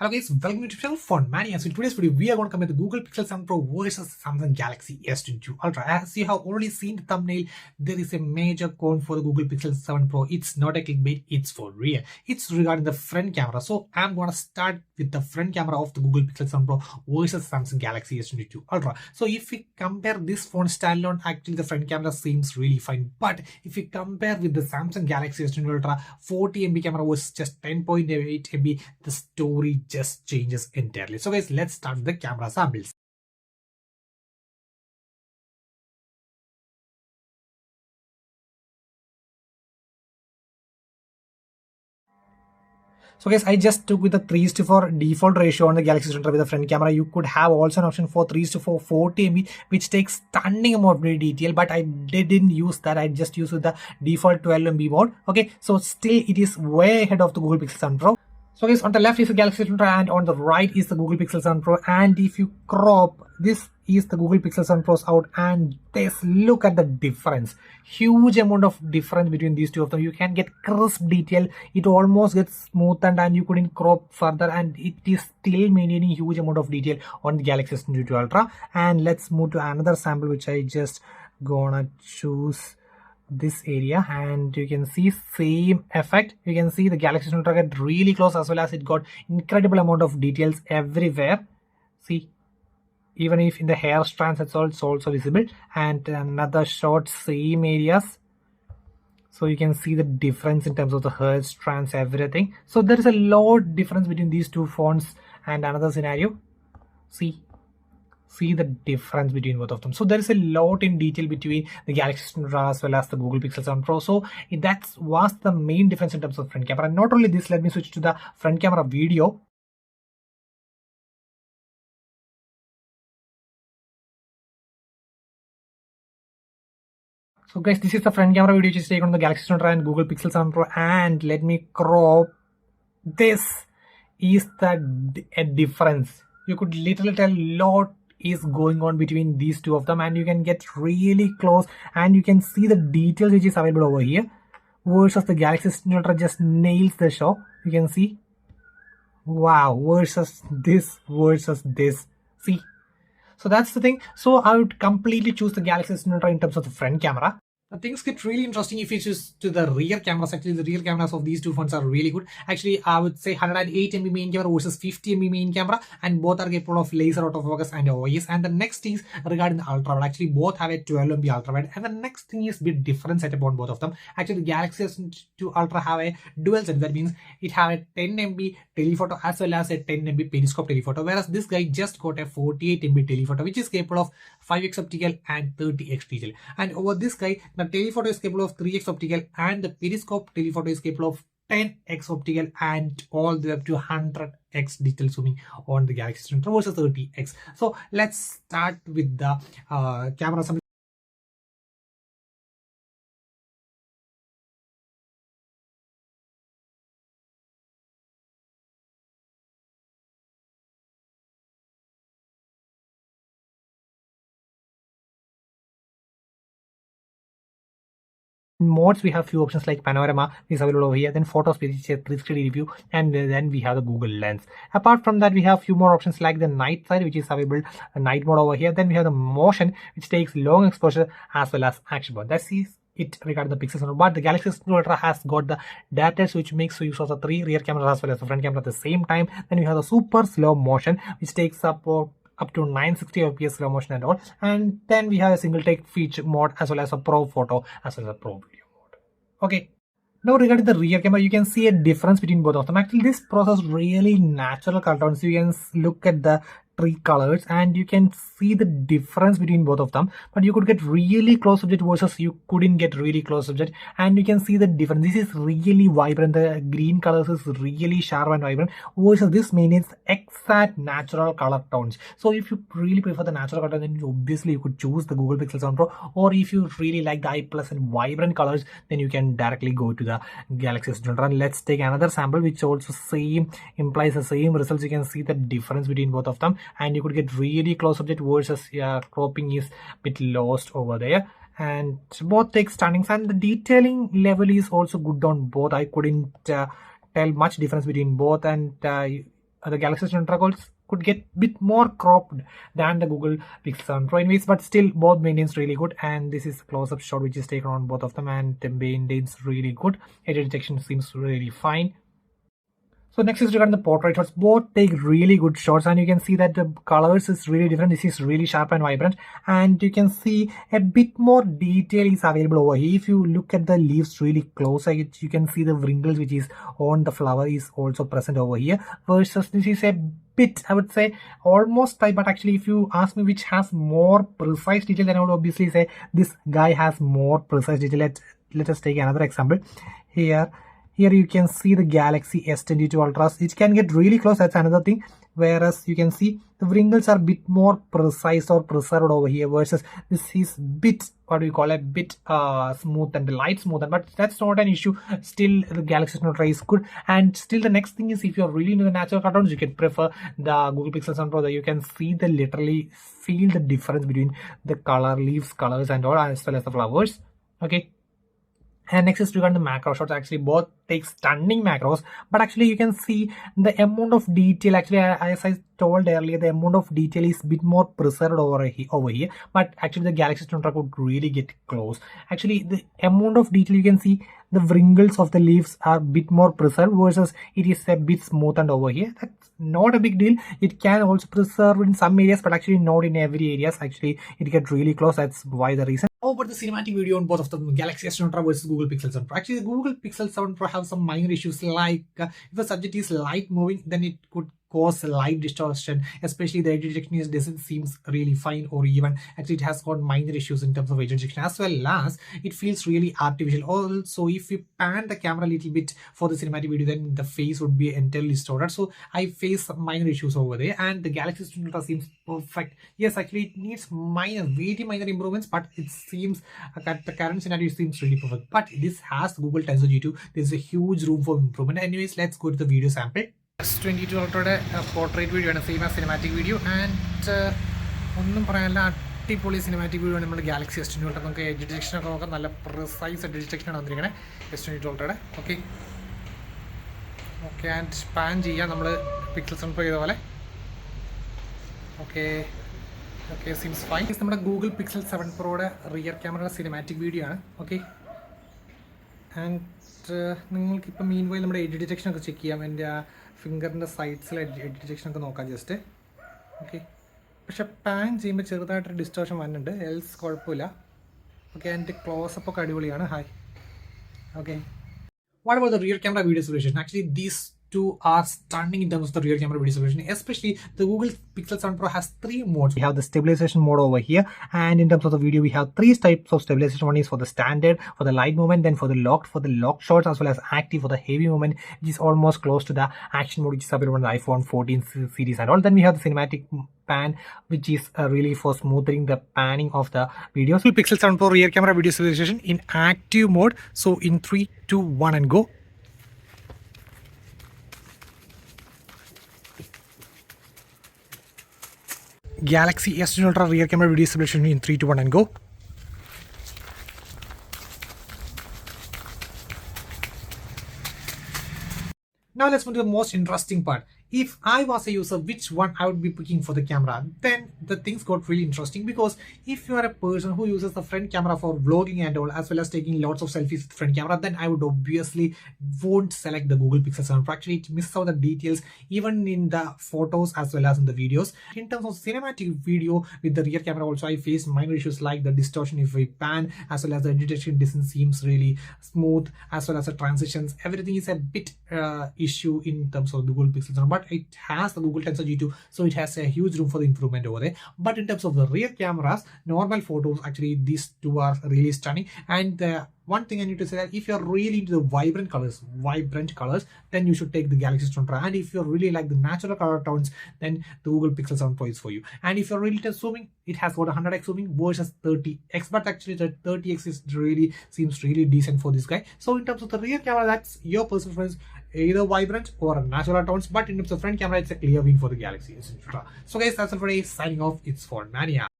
Hello guys, welcome to channel Fun Mania. So in today's video, we are going to compare the Google Pixel 7 Pro versus Samsung Galaxy S22 Ultra. As you have already seen the thumbnail, there is a major con for the Google Pixel 7 Pro. It's not a clickbait, it's for real. It's regarding the front camera. So I'm going to start with the front camera of the Google Pixel 7 Pro versus Samsung Galaxy S22 Ultra. So if we compare this phone standalone, actually the front camera seems really fine. But if we compare with the Samsung Galaxy S22 Ultra, 40 MB camera was just 10.8 MB, the story just changes entirely. So guys, let's start with the camera samples. So guys, I just took with the 3:4 default ratio on the Galaxy S22 with the front camera. You could have also an option for 3:4 40 MB, which takes stunning amount of detail, but I didn't use that. I just used the default 12 MB mode. Okay, so still it is way ahead of the Google Pixel 7 Pro. So guys, on the left is the Galaxy S22 and on the right is the Google Pixel 7 Pro. And if you crop, this is the Google Pixel 7 Pros out, and this, look at the difference. Huge amount of difference between these two of them. You can get crisp detail. It almost gets smoothened and you couldn't crop further, and it is still maintaining huge amount of detail on the Galaxy S22 Ultra. And let's move to another sample, which I just gonna choose this area, and you can see same effect. You can see the Galaxy S22 get really close, as well as it got incredible amount of details everywhere. See, even if in the hair strands it's also visible, and another shot, same areas. So you can see the difference in terms of the hair strands, everything. So there is a lot difference between these two phones. And another scenario, see the difference between both of them. So there is a lot in detail between the Galaxy S22 as well as the Google Pixel 7 Pro. So that was the main difference in terms of front camera. And not only this, let me switch to the front camera video. So guys, this is the front camera video which is taken on the Galaxy S22 and Google Pixel 7 Pro. And let me crop. This is the difference. You could literally tell a lot is going on between these two of them, and you can get really close and you can see the details which is available over here versus the Galaxy S22 just nails the show. You can see, wow, versus this. See, so that's the thing. So I would completely choose the Galaxy S22 in terms of the front camera. Things get really interesting if you choose to the rear cameras. Actually, the rear cameras of these two phones are really good. Actually, I would say 108 MB main camera versus 50 MB main camera, and both are capable of laser autofocus and OIS. And the next thing is regarding the ultra wide. Actually, both have a 12 MB ultra wide, and the next thing is bit different setup on both of them. Actually, the Galaxy S22 Ultra have a dual sensor. That means it have a 10 MB telephoto as well as a 10 MB periscope telephoto, whereas this guy just got a 48 MB telephoto, which is capable of 5x optical and 30x digital. And over this guy, the telephoto is capable of 3x optical, and the periscope telephoto is capable of 10x optical and all the way up to 100x digital zooming on the Galaxy S22 versus 30x. So let's start with the camera summary. In modes, we have few options like panorama is available over here, then photos, which is a 360 review, and then we have the Google Lens. Apart from that, we have few more options like the night side, which is available a night mode over here. Then we have the motion, which takes long exposure as well as action mode. That is it regarding the Pixel 7. But the Galaxy S22 Ultra has got the data which makes use of the 3 rear cameras as well as the front camera at the same time. Then we have the super slow motion, which takes up to 960 fps slow motion and all. And then we have a single take feature mode as well as a pro photo as well as a pro video mode. Okay, now regarding the rear camera, you can see a difference between both of them. Actually, this process really natural color tones. You can look at the three colors and you can see the difference between both of them, but you could get really close subject versus you couldn't get really close subject, and you can see the difference. This is really vibrant. The green colors is really sharp and vibrant versus this maintains exact natural color tones. So if you really prefer the natural color, then obviously you could choose the Google Pixel 7 Pro, or if you really like the eye plus and vibrant colors, then you can directly go to the Galaxy S22. And let's take another sample which also implies the same results. You can see the difference between both of them, and you could get really close object versus cropping is a bit lost over there. And both take stunnings, and the detailing level is also good on both. I couldn't tell much difference between both, and the Galaxy S22 Ultra could get a bit more cropped than the Google Pixel 7 Pro anyways, but still both maintains really good. And this is close-up shot which is taken on both of them, and the maintains really good. Edge detection seems really fine. So next is regarding the portrait shots. Both take really good shots, and you can see that the colors is really different. This is really sharp and vibrant, and you can see a bit more detail is available over here. If you look at the leaves really close, you can see the wrinkles which is on the flower is also present over here. Versus this is a bit, I would say, almost type, but actually if you ask me which has more precise detail, then I would obviously say this guy has more precise detail. Let us take another example here. Here you can see the Galaxy S22 Ultras. It can get really close, that's another thing. Whereas you can see the wrinkles are a bit more precise or preserved over here, versus this is bit, what do you call, a bit smooth and light smooth, but that's not an issue. Still the Galaxy S22 Ultra is good. And still the next thing is, if you're really into the natural cartoons, you can prefer the Google Pixel 7 Pro. You can see the literally feel the difference between the leaves colors and all, as well as the flowers. Okay. And next is regarding the macro shots. Actually both take stunning macros, but actually you can see the amount of detail, actually as I told earlier, the amount of detail is a bit more preserved over here, but actually the Galaxy S22 Ultra could really get close. Actually the amount of detail, you can see the wrinkles of the leaves are a bit more preserved, versus it is a bit smoothened over here. That's not a big deal. It can also preserve in some areas, but actually not in every areas. Actually it gets really close. That's why the reason. How about the cinematic video on both of them, Galaxy S22 Ultra versus Google Pixel 7 Pro? Actually, the Google Pixel 7 Pro have some minor issues, like if a subject is light moving, then it could cause light distortion, especially the edge detection doesn't seem really fine, or even actually it has got minor issues in terms of edge detection, as well as it feels really artificial. Also, if you pan the camera a little bit for the cinematic video, then the face would be entirely distorted. So I face some minor issues over there, and the Galaxy S22 Ultra seems perfect. Yes, actually it needs very minor improvements, but it seems the current scenario seems really perfect. But this has Google Tensor G2. There's a huge room for improvement. Anyways, let's go to the video sample. S22 Ultra'യുടെ portrait video ആണ്, same ആ cinematic video. And ഒന്നും പറയാനില്ല, അടിപൊളി cinematic video ആണ് നമ്മൾ Galaxy S22 Ultra. നമുക്ക് edge ഡിറ്റക്ഷനൊക്കെ നോക്കാം, നല്ല പ്രിസൈസ് എഡ്ജ് ഡിറ്റക്ഷനാണ് വന്നിരിക്കുന്നത് S22 Ultra'യുടെ. ഓക്കെ ഓക്കെ ആൻഡ് പാൻ ചെയ്യാം നമ്മൾ പിക്സൽ 7 Pro ചെയ്ത പോലെ. Okay okay seems fine. നമ്മുടെ ഗൂഗിൾ പിക്സൽ 7 Proയുടെ റിയർ ക്യാമറയുടെ സിനിമാറ്റിക് വീഡിയോ ആണ്. ഓക്കെ ആൻഡ് നിങ്ങൾക്കിപ്പോൾ മീൻ വൈൽ നമ്മുടെ എഡ്ജ് ഡിറ്റക്ഷനൊക്കെ ചെക്ക് ചെയ്യാം. എൻ്റെ ആ ഫിംഗറിൻ്റെ സൈഡ്സിൽ എഡ്ജ് ഡിറ്റക്ഷനൊക്കെ നോക്കാം ജസ്റ്റ്. ഓക്കെ പക്ഷെ പാൻ ചെയ്യുമ്പോൾ ചെറുതായിട്ടൊരു ഡിസ്റ്റോർഷൻ വരുന്നുണ്ട്, എൽസ് കുഴപ്പമില്ല. ഓക്കെ ആൻഡ് ക്ലോസപ്പ് ഒക്കെ അടിപൊളിയാണ്. Hi. Okay what about the rear camera video stabilization? Actually these two are stunning in terms of the rear camera video stabilization. Especially the Google Pixel 7 Pro has 3 modes. We have the stabilization mode over here, and in terms of the video we have 3 types of stabilization. One is for the standard, for the light movement, then for the locked shots, as well as active for the heavy movement, which is almost close to the action mode which is available on the iPhone 14 series and all. Then we have the cinematic pan, which is really for smoothing the panning of the videos. Pixel 7 Pro rear camera video stabilization in active mode. So in 3, 2, 1 and go. Galaxy S22 Ultra rear camera video stabilization in 3, 2, 1 and go. Now let's move to the most interesting part. If I was a user, which one I would be picking for the camera? Then the things got really interesting, because if you are a person who uses the front camera for vlogging and all, as well as taking lots of selfies with front camera, then I would obviously won't select the Google Pixel 7 Pro. Actually, it misses out the details even in the photos as well as in the videos. In terms of cinematic video with the rear camera also, I face minor issues like the distortion if we pan, as well as the detection doesn't seem really smooth, as well as the transitions. Everything is a bit issue in terms of the Google Pixel 7 Pro. But it has the Google Tensor G2, so it has a huge room for the improvement over there. But in terms of the rear cameras, normal photos, actually these two are really stunning. And one thing I need to say, that if you're really into the vibrant colors, then you should take the Galaxy S22 Ultra. And if you really like the natural color tones, then the Google Pixel 7 Pro is for you. And if you're really into zooming, it has got 100x zooming versus 30x, but actually the 30x seems really decent for this guy. So in terms of the rear camera, that's your personal preference, either vibrant or natural tones. But in terms of front camera, it's a clear win for the Galaxy S22 Ultra. So guys, that's it for today. Signing off, it's for Mania.